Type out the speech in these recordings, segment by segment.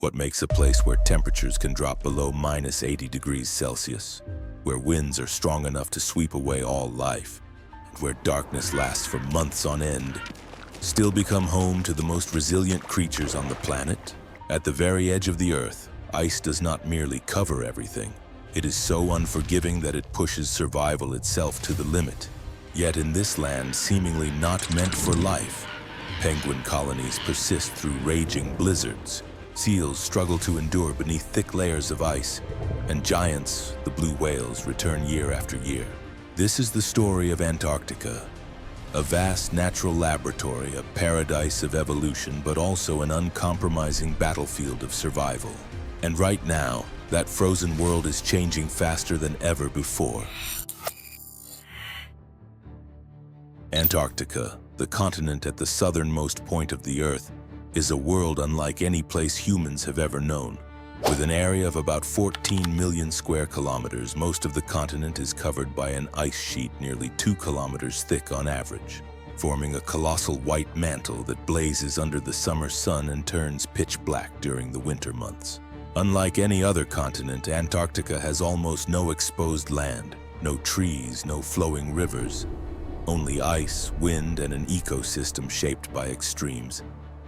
What makes a place where temperatures can drop below -80 degrees Celsius, where winds are strong enough to sweep away all life, and where darkness lasts for months on end, still become home to the most resilient creatures on the planet? At the very edge of the Earth, ice does not merely cover everything. It is so unforgiving that it pushes survival itself to the limit. Yet in this land seemingly not meant for life, penguin colonies persist through raging blizzards, seals struggle to endure beneath thick layers of ice, and giants, the blue whales, return year after year. This is the story of Antarctica, a vast natural laboratory, a paradise of evolution, but also an uncompromising battlefield of survival. And right now, that frozen world is changing faster than ever before. Antarctica, the continent at the southernmost point of the Earth, is a world unlike any place humans have ever known. With an area of about 14 million square kilometers, most of the continent is covered by an ice sheet nearly 2 kilometers thick on average, forming a colossal white mantle that blazes under the summer sun and turns pitch black during the winter months. Unlike any other continent, Antarctica has almost no exposed land, no trees, no flowing rivers, only ice, wind, and an ecosystem shaped by extremes.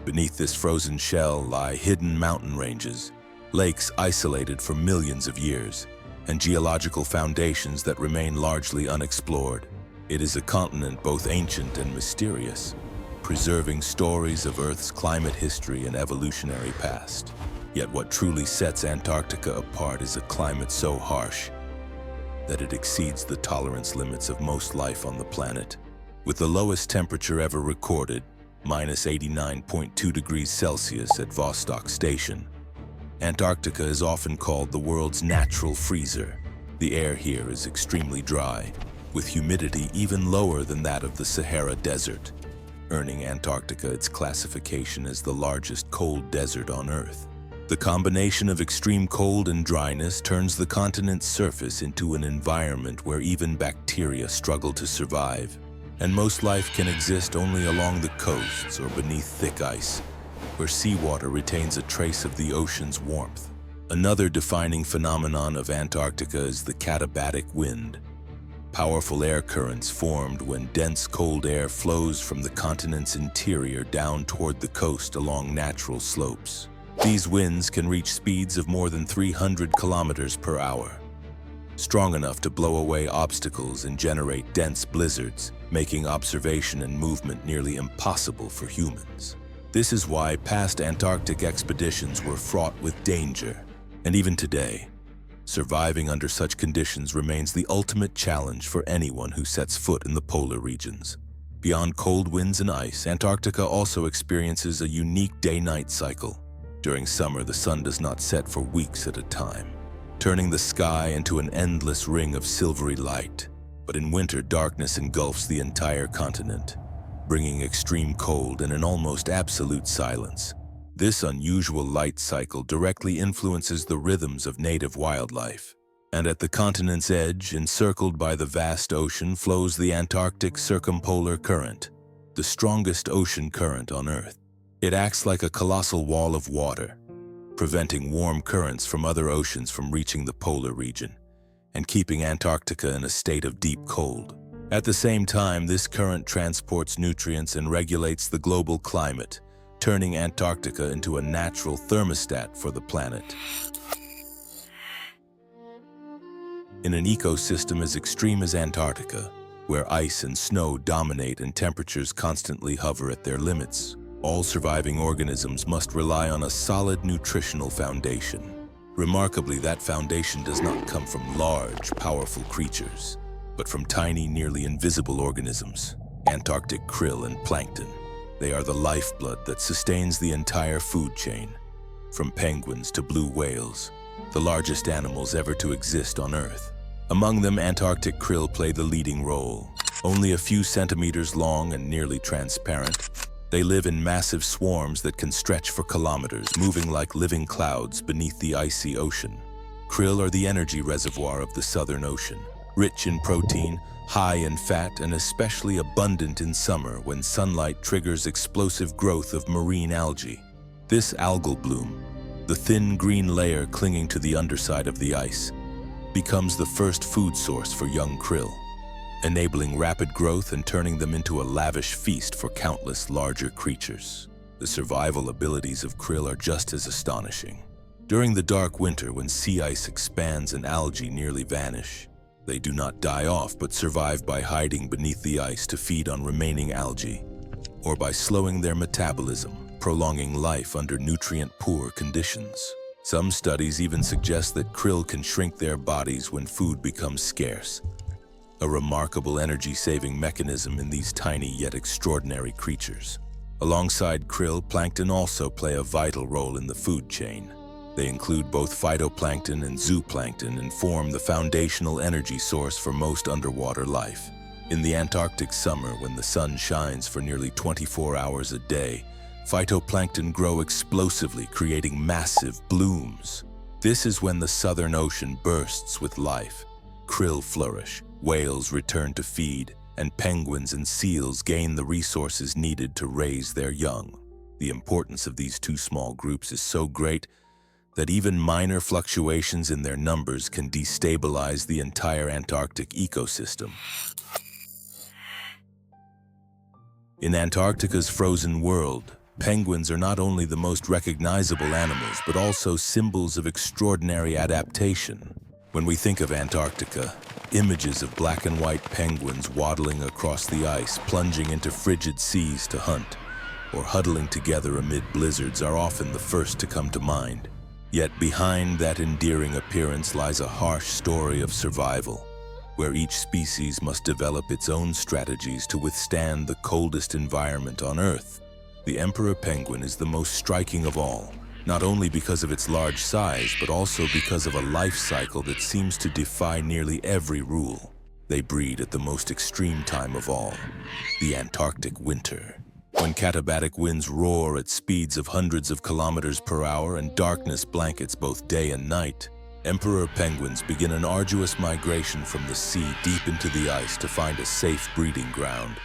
Beneath this frozen shell lie hidden mountain ranges, lakes isolated for millions of years, and geological foundations that remain largely unexplored. It is a continent both ancient and mysterious, preserving stories of Earth's climate history and evolutionary past. Yet what truly sets Antarctica apart is a climate so harsh that it exceeds the tolerance limits of most life on the planet. With the lowest temperature ever recorded, -89.2 degrees Celsius at Vostok Station, Antarctica is often called the world's natural freezer. The air here is extremely dry, with humidity even lower than that of the Sahara Desert, earning Antarctica its classification as the largest cold desert on Earth. The combination of extreme cold and dryness turns the continent's surface into an environment where even bacteria struggle to survive, and most life can exist only along the coasts or beneath thick ice, where seawater retains a trace of the ocean's warmth. Another defining phenomenon of Antarctica is the katabatic wind. Powerful air currents formed when dense cold air flows from the continent's interior down toward the coast along natural slopes. These winds can reach speeds of more than 300 kilometers per hour, strong enough to blow away obstacles and generate dense blizzards, making observation and movement nearly impossible for humans. This is why past Antarctic expeditions were fraught with danger, and even today, surviving under such conditions remains the ultimate challenge for anyone who sets foot in the polar regions. Beyond cold winds and ice, Antarctica also experiences a unique day-night cycle. During summer, the sun does not set for weeks at a time, turning the sky into an endless ring of silvery light. But in winter, darkness engulfs the entire continent, bringing extreme cold and an almost absolute silence. This unusual light cycle directly influences the rhythms of native wildlife. And at the continent's edge, encircled by the vast ocean, flows the Antarctic Circumpolar Current, the strongest ocean current on Earth. It acts like a colossal wall of water, preventing warm currents from other oceans from reaching the polar region, and keeping Antarctica in a state of deep cold. At the same time, this current transports nutrients and regulates the global climate, turning Antarctica into a natural thermostat for the planet. In an ecosystem as extreme as Antarctica, where ice and snow dominate and temperatures constantly hover at their limits, all surviving organisms must rely on a solid nutritional foundation. Remarkably, that foundation does not come from large, powerful creatures, but from tiny, nearly invisible organisms, Antarctic krill and plankton. They are the lifeblood that sustains the entire food chain, from penguins to blue whales, the largest animals ever to exist on Earth. Among them, Antarctic krill play the leading role. Only a few centimeters long and nearly transparent, they live in massive swarms that can stretch for kilometers, moving like living clouds beneath the icy ocean. Krill are the energy reservoir of the Southern Ocean, rich in protein, high in fat, and especially abundant in summer when sunlight triggers explosive growth of marine algae. This algal bloom, The thin green layer clinging to the underside of the ice becomes the first food source for young krill, enabling rapid growth and turning them into a lavish feast for countless larger creatures. The survival abilities of krill are just as astonishing. During the dark winter, when sea ice expands and algae nearly vanish, they do not die off but survive by hiding beneath the ice to feed on remaining algae, or by slowing their metabolism, prolonging life under nutrient-poor conditions. Some studies even suggest that krill can shrink their bodies when food becomes scarce, a remarkable energy-saving mechanism in these tiny yet extraordinary creatures. Alongside krill, plankton also play a vital role in the food chain. They include both phytoplankton and zooplankton and form the foundational energy source for most underwater life. In the Antarctic summer, when the sun shines for nearly 24 hours a day, phytoplankton grow explosively, creating massive blooms. This is when the Southern Ocean bursts with life. Krill flourish, whales return to feed, and penguins and seals gain the resources needed to raise their young. The importance of these two small groups is so great that even minor fluctuations in their numbers can destabilize the entire Antarctic ecosystem. In Antarctica's frozen world, penguins are not only the most recognizable animals, but also symbols of extraordinary adaptation. When we think of Antarctica, images of black and white penguins waddling across the ice, plunging into frigid seas to hunt, or huddling together amid blizzards are often the first to come to mind. Yet behind that endearing appearance lies a harsh story of survival, where each species must develop its own strategies to withstand the coldest environment on Earth. The emperor penguin is the most striking of all, not only because of its large size, but also because of a life cycle that seems to defy nearly every rule. They breed at the most extreme time of all, the Antarctic winter. When katabatic winds roar at speeds of hundreds of kilometers per hour and darkness blankets both day and night, emperor penguins begin an arduous migration from the sea deep into the ice to find a safe breeding ground.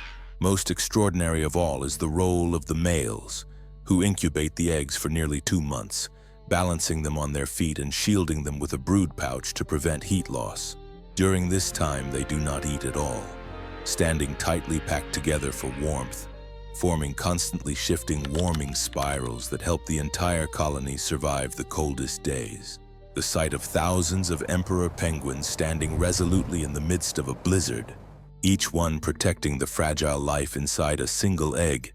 Most extraordinary of all is the role of the males, who incubate the eggs for nearly 2 months, balancing them on their feet and shielding them with a brood pouch to prevent heat loss. During this time, they do not eat at all, standing tightly packed together for warmth, forming constantly shifting warming spirals that help the entire colony survive the coldest days. The sight of thousands of emperor penguins standing resolutely in the midst of a blizzard, each one protecting the fragile life inside a single egg,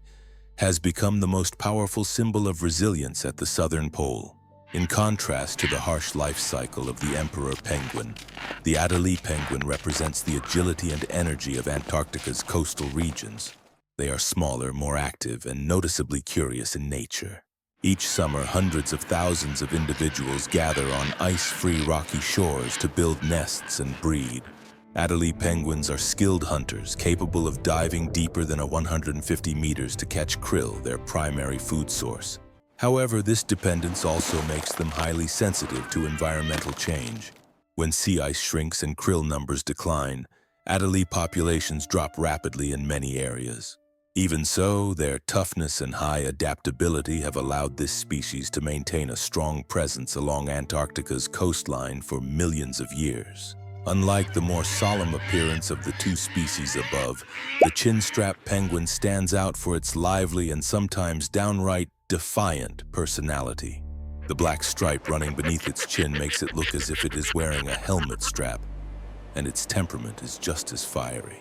has become the most powerful symbol of resilience at the southern pole. In contrast to the harsh life cycle of the emperor penguin, the Adelie penguin represents the agility and energy of Antarctica's coastal regions. They are smaller, more active, and noticeably curious in nature. Each summer, hundreds of thousands of individuals gather on ice-free rocky shores to build nests and breed. Adelie penguins are skilled hunters, capable of diving deeper than 150 meters to catch krill, their primary food source. However, this dependence also makes them highly sensitive to environmental change. When sea ice shrinks and krill numbers decline, Adelie populations drop rapidly in many areas. Even so, their toughness and high adaptability have allowed this species to maintain a strong presence along Antarctica's coastline for millions of years. Unlike the more solemn appearance of the two species above, the chinstrap penguin stands out for its lively and sometimes downright defiant personality. The black stripe running beneath its chin makes it look as if it is wearing a helmet strap, and its temperament is just as fiery.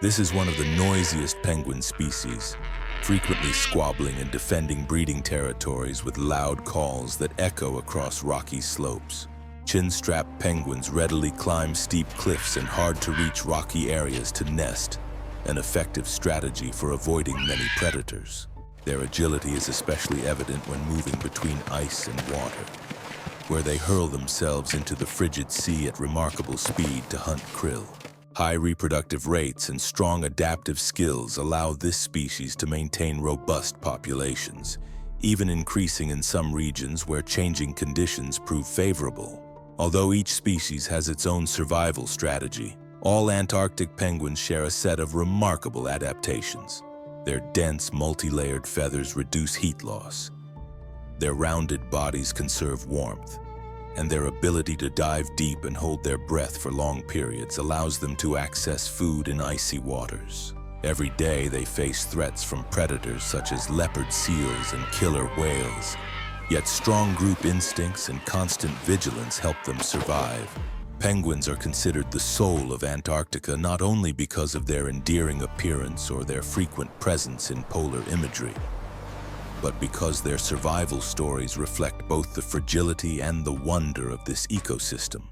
This is one of the noisiest penguin species, frequently squabbling and defending breeding territories with loud calls that echo across rocky slopes. Chinstrap penguins readily climb steep cliffs and hard-to-reach rocky areas to nest, an effective strategy for avoiding many predators. Their agility is especially evident when moving between ice and water, where they hurl themselves into the frigid sea at remarkable speed to hunt krill. High reproductive rates and strong adaptive skills allow this species to maintain robust populations, even increasing in some regions where changing conditions prove favorable. Although each species has its own survival strategy, all Antarctic penguins share a set of remarkable adaptations. Their dense, multi-layered feathers reduce heat loss, Their rounded bodies conserve warmth, and their ability to dive deep and hold their breath for long periods allows them to access food in icy waters. Every day they face threats from predators such as leopard seals and killer whales, yet strong group instincts and constant vigilance help them survive. Penguins are considered the soul of Antarctica not only because of their endearing appearance or their frequent presence in polar imagery, but because their survival stories reflect both the fragility and the wonder of this ecosystem.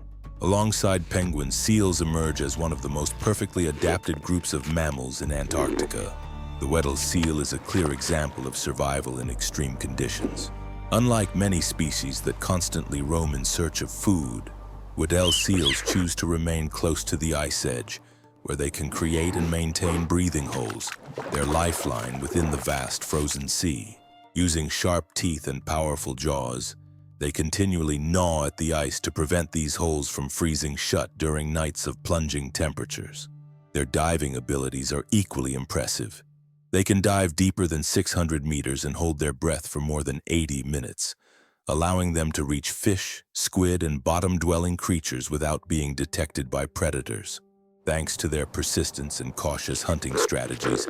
Alongside penguins, seals emerge as one of the most perfectly adapted groups of mammals in Antarctica. The Weddell seal is a clear example of survival in extreme conditions. Unlike many species that constantly roam in search of food, Weddell seals choose to remain close to the ice edge, where they can create and maintain breathing holes, their lifeline within the vast frozen sea. Using sharp teeth and powerful jaws, they continually gnaw at the ice to prevent these holes from freezing shut during nights of plunging temperatures. Their diving abilities are equally impressive. They can dive deeper than 600 meters and hold their breath for more than 80 minutes, allowing them to reach fish, squid, and bottom-dwelling creatures without being detected by predators. Thanks to their persistence and cautious hunting strategies,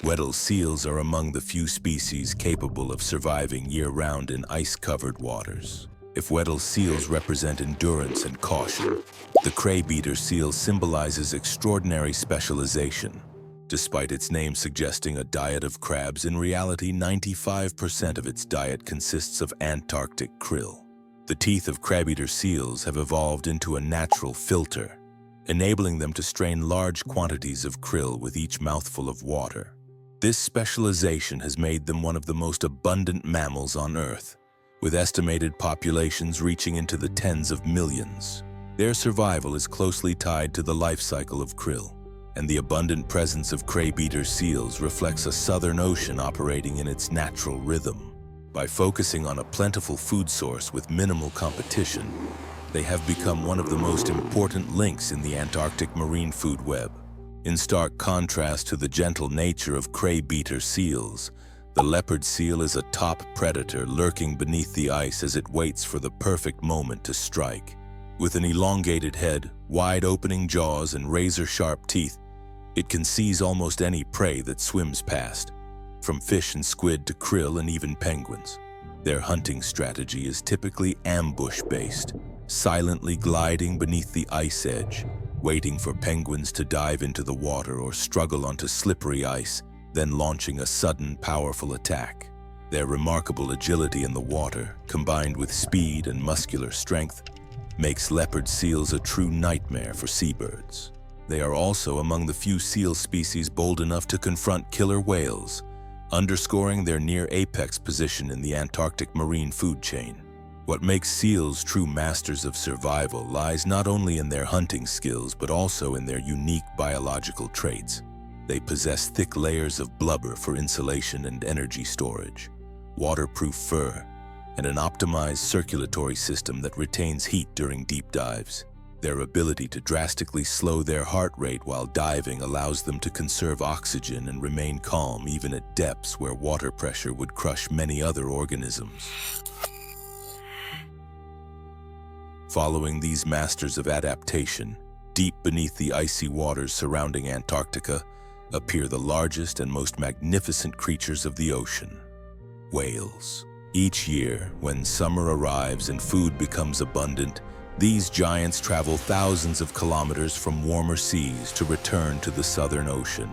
Weddell seals are among the few species capable of surviving year-round in ice-covered waters. If Weddell seals represent endurance and caution, the craybeater seal symbolizes extraordinary specialization. Despite its name suggesting a diet of crabs, in reality 95% of its diet consists of Antarctic krill. The teeth of crab-eater seals have evolved into a natural filter, enabling them to strain large quantities of krill with each mouthful of water. This specialization has made them one of the most abundant mammals on Earth, with estimated populations reaching into the tens of millions. Their survival is closely tied to the life cycle of krill, and the abundant presence of craybeater seals reflects a southern ocean operating in its natural rhythm. By focusing on a plentiful food source with minimal competition, they have become one of the most important links in the Antarctic marine food web. In stark contrast to the gentle nature of craybeater seals, the leopard seal is a top predator lurking beneath the ice as it waits for the perfect moment to strike. With an elongated head, wide-opening jaws, and razor-sharp teeth, it can seize almost any prey that swims past, from fish and squid to krill and even penguins. Their hunting strategy is typically ambush-based, silently gliding beneath the ice edge, waiting for penguins to dive into the water or struggle onto slippery ice, then launching a sudden, powerful attack. Their remarkable agility in the water, combined with speed and muscular strength, makes leopard seals a true nightmare for seabirds. They are also among the few seal species bold enough to confront killer whales, underscoring their near-apex position in the Antarctic marine food chain. What makes seals true masters of survival lies not only in their hunting skills but also in their unique biological traits. They possess thick layers of blubber for insulation and energy storage, waterproof fur, and an optimized circulatory system that retains heat during deep dives. Their ability to drastically slow their heart rate while diving allows them to conserve oxygen and remain calm even at depths where water pressure would crush many other organisms. Following these masters of adaptation, deep beneath the icy waters surrounding Antarctica appear the largest and most magnificent creatures of the ocean: whales. Each year, when summer arrives and food becomes abundant, these giants travel thousands of kilometers from warmer seas to return to the Southern Ocean.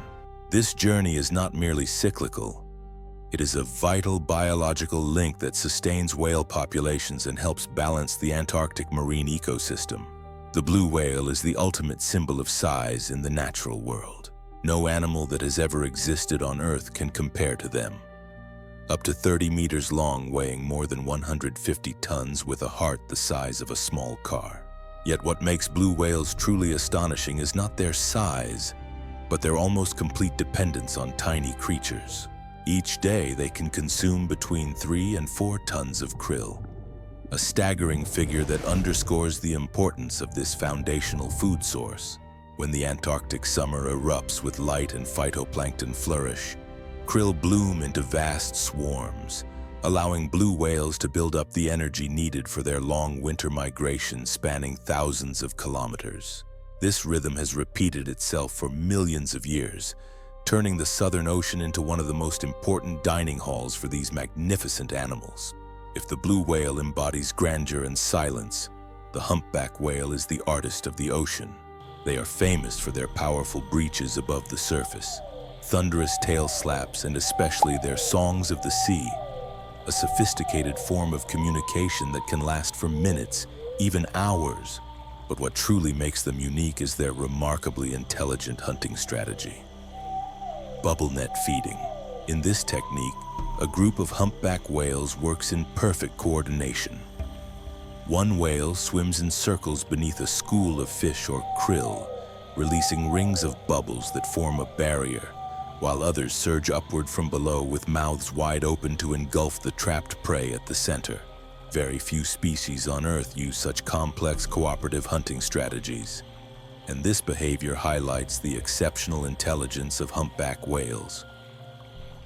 This journey is not merely cyclical. It is a vital biological link that sustains whale populations and helps balance the Antarctic marine ecosystem. The blue whale is the ultimate symbol of size in the natural world. No animal that has ever existed on Earth can compare to them. Up to 30 meters long, weighing more than 150 tons with a heart the size of a small car. Yet what makes blue whales truly astonishing is not their size, but their almost complete dependence on tiny creatures. Each day they can consume between 3 and 4 tons of krill, a staggering figure that underscores the importance of this foundational food source. When the Antarctic summer erupts with light and phytoplankton flourish, krill bloom into vast swarms, allowing blue whales to build up the energy needed for their long winter migration spanning thousands of kilometers. This rhythm has repeated itself for millions of years, turning the Southern Ocean into one of the most important dining halls for these magnificent animals. If the blue whale embodies grandeur and silence, the humpback whale is the artist of the ocean. They are famous for their powerful breaches above the surface, thunderous tail slaps, and especially their songs of the sea, a sophisticated form of communication that can last for minutes, even hours. But what truly makes them unique is their remarkably intelligent hunting strategy. Bubble net feeding. In this technique, a group of humpback whales works in perfect coordination. One whale swims in circles beneath a school of fish or krill, releasing rings of bubbles that form a barrier, while others surge upward from below with mouths wide open to engulf the trapped prey at the center. Very few species on Earth use such complex cooperative hunting strategies, and this behavior highlights the exceptional intelligence of humpback whales,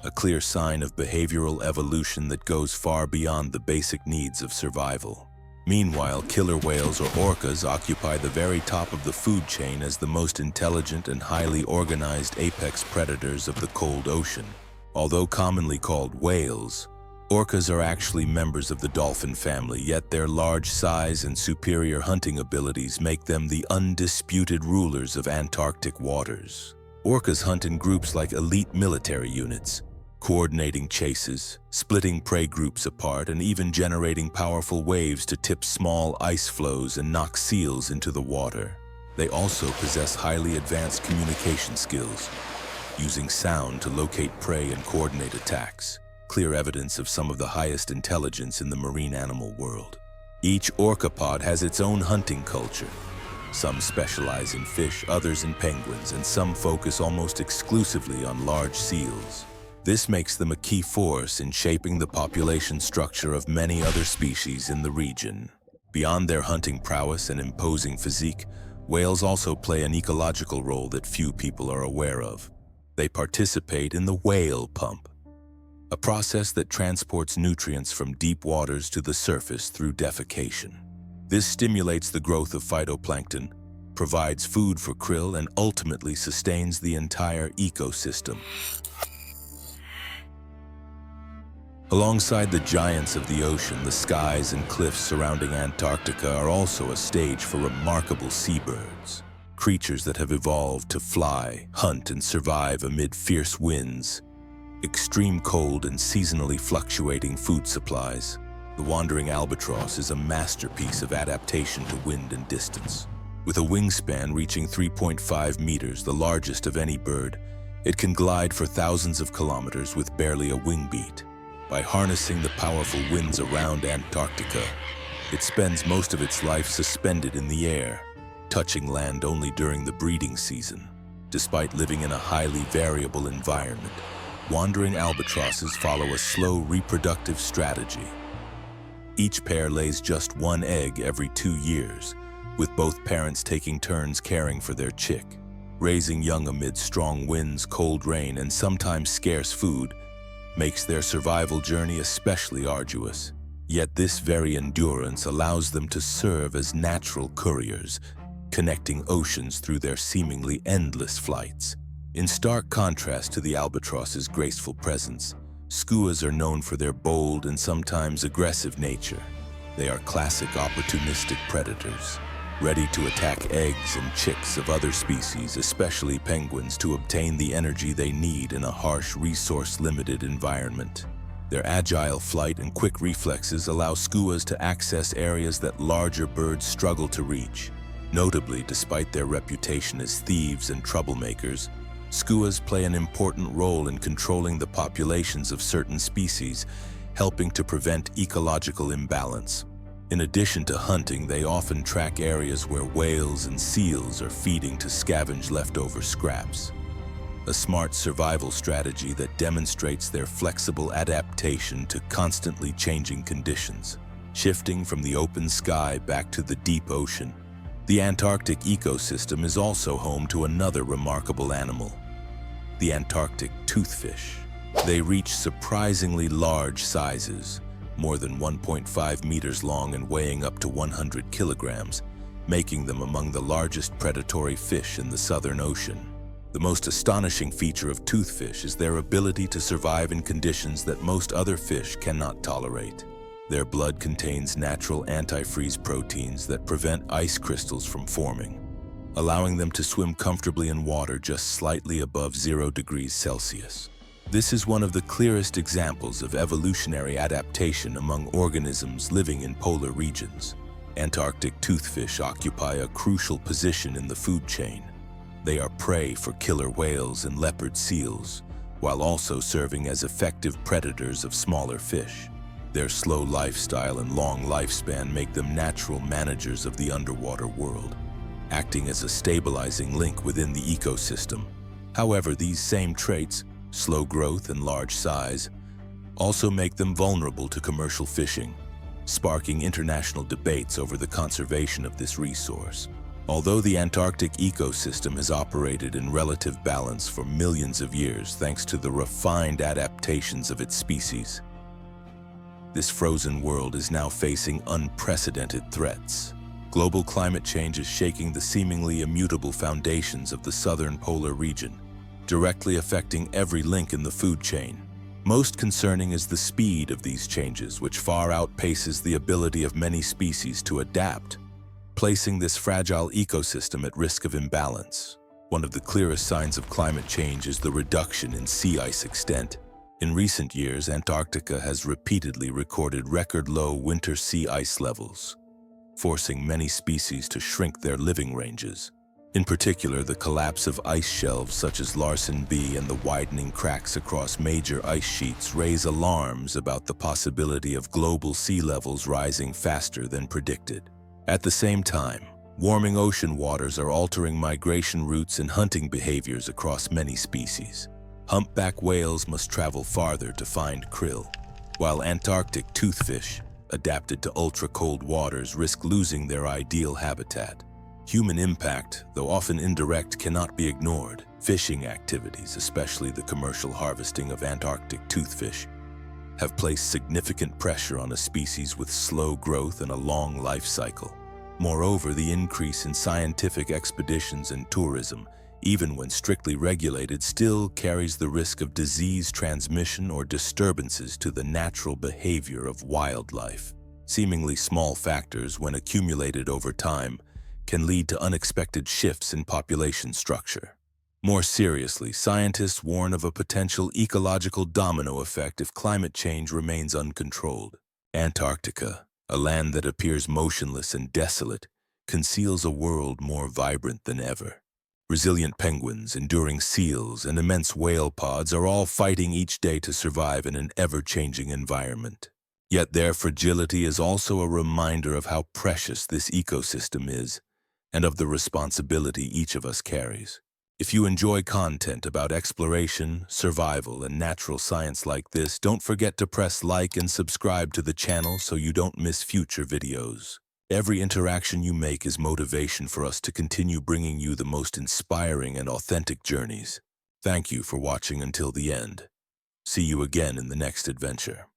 a clear sign of behavioral evolution that goes far beyond the basic needs of survival. Meanwhile, killer whales or orcas occupy the very top of the food chain as the most intelligent and highly organized apex predators of the cold ocean. Although commonly called whales, orcas are actually members of the dolphin family, yet their large size and superior hunting abilities make them the undisputed rulers of Antarctic waters. Orcas hunt in groups like elite military units, coordinating chases, splitting prey groups apart, and even generating powerful waves to tip small ice floes and knock seals into the water. They also possess highly advanced communication skills, using sound to locate prey and coordinate attacks, clear evidence of some of the highest intelligence in the marine animal world. Each orcapod has its own hunting culture. Some specialize in fish, others in penguins, and some focus almost exclusively on large seals. This makes them a key force in shaping the population structure of many other species in the region. Beyond their hunting prowess and imposing physique, whales also play an ecological role that few people are aware of. They participate in the whale pump, a process that transports nutrients from deep waters to the surface through defecation. This stimulates the growth of phytoplankton, provides food for krill, and ultimately sustains the entire ecosystem. Alongside the giants of the ocean, the skies and cliffs surrounding Antarctica are also a stage for remarkable seabirds, creatures that have evolved to fly, hunt, and survive amid fierce winds, extreme cold, and seasonally fluctuating food supplies. The wandering albatross is a masterpiece of adaptation to wind and distance. With a wingspan reaching 3.5 meters, the largest of any bird, it can glide for thousands of kilometers with barely a wing beat. By harnessing the powerful winds around Antarctica, it spends most of its life suspended in the air, touching land only during the breeding season. Despite living in a highly variable environment, wandering albatrosses follow a slow reproductive strategy. Each pair lays just one egg every 2 years, with both parents taking turns caring for their chick. Raising young amid strong winds, cold rain, and sometimes scarce food makes their survival journey especially arduous. Yet this very endurance allows them to serve as natural couriers, connecting oceans through their seemingly endless flights. In stark contrast to the albatross's graceful presence, skuas are known for their bold and sometimes aggressive nature. They are classic opportunistic predators, ready to attack eggs and chicks of other species, especially penguins, to obtain the energy they need in a harsh, resource-limited environment. Their agile flight and quick reflexes allow skuas to access areas that larger birds struggle to reach. Notably, despite their reputation as thieves and troublemakers, skuas play an important role in controlling the populations of certain species, helping to prevent ecological imbalance. In addition to hunting, they often track areas where whales and seals are feeding to scavenge leftover scraps, a smart survival strategy that demonstrates their flexible adaptation to constantly changing conditions. Shifting from the open sky back to the deep ocean, the Antarctic ecosystem is also home to another remarkable animal, the Antarctic toothfish. They reach surprisingly large sizes, more than 1.5 meters long and weighing up to 100 kilograms, making them among the largest predatory fish in the Southern Ocean. The most astonishing feature of toothfish is their ability to survive in conditions that most other fish cannot tolerate. Their blood contains natural antifreeze proteins that prevent ice crystals from forming, allowing them to swim comfortably in water just slightly above 0 degrees Celsius. This is one of the clearest examples of evolutionary adaptation among organisms living in polar regions. Antarctic toothfish occupy a crucial position in the food chain. They are prey for killer whales and leopard seals, while also serving as effective predators of smaller fish. Their slow lifestyle and long lifespan make them natural managers of the underwater world, acting as a stabilizing link within the ecosystem. However, these same traits, slow growth and large size, also make them vulnerable to commercial fishing, sparking international debates over the conservation of this resource. Although the Antarctic ecosystem has operated in relative balance for millions of years thanks to the refined adaptations of its species, this frozen world is now facing unprecedented threats. Global climate change is shaking the seemingly immutable foundations of the southern polar region, directly affecting every link in the food chain. Most concerning is the speed of these changes, which far outpaces the ability of many species to adapt, placing this fragile ecosystem at risk of imbalance. One of the clearest signs of climate change is the reduction in sea ice extent. In recent years, Antarctica has repeatedly recorded record-low winter sea ice levels, forcing many species to shrink their living ranges. In particular, the collapse of ice shelves such as Larsen B and the widening cracks across major ice sheets raise alarms about the possibility of global sea levels rising faster than predicted. At the same time, warming ocean waters are altering migration routes and hunting behaviors across many species. Humpback whales must travel farther to find krill, while Antarctic toothfish, adapted to ultra-cold waters, risk losing their ideal habitat. Human impact, though often indirect, cannot be ignored. Fishing activities, especially the commercial harvesting of Antarctic toothfish, have placed significant pressure on a species with slow growth and a long life cycle. Moreover, the increase in scientific expeditions and tourism, even when strictly regulated, still carries the risk of disease transmission or disturbances to the natural behavior of wildlife. Seemingly small factors, when accumulated over time, can lead to unexpected shifts in population structure. More seriously, scientists warn of a potential ecological domino effect if climate change remains uncontrolled. Antarctica, a land that appears motionless and desolate, conceals a world more vibrant than ever. Resilient penguins, enduring seals, and immense whale pods are all fighting each day to survive in an ever-changing environment. Yet their fragility is also a reminder of how precious this ecosystem is, and of the responsibility each of us carries. If you enjoy content about exploration, survival, and natural science like this, don't forget to press like and subscribe to the channel so you don't miss future videos. Every interaction you make is motivation for us to continue bringing you the most inspiring and authentic journeys. Thank you for watching until the end. See you again in the next adventure.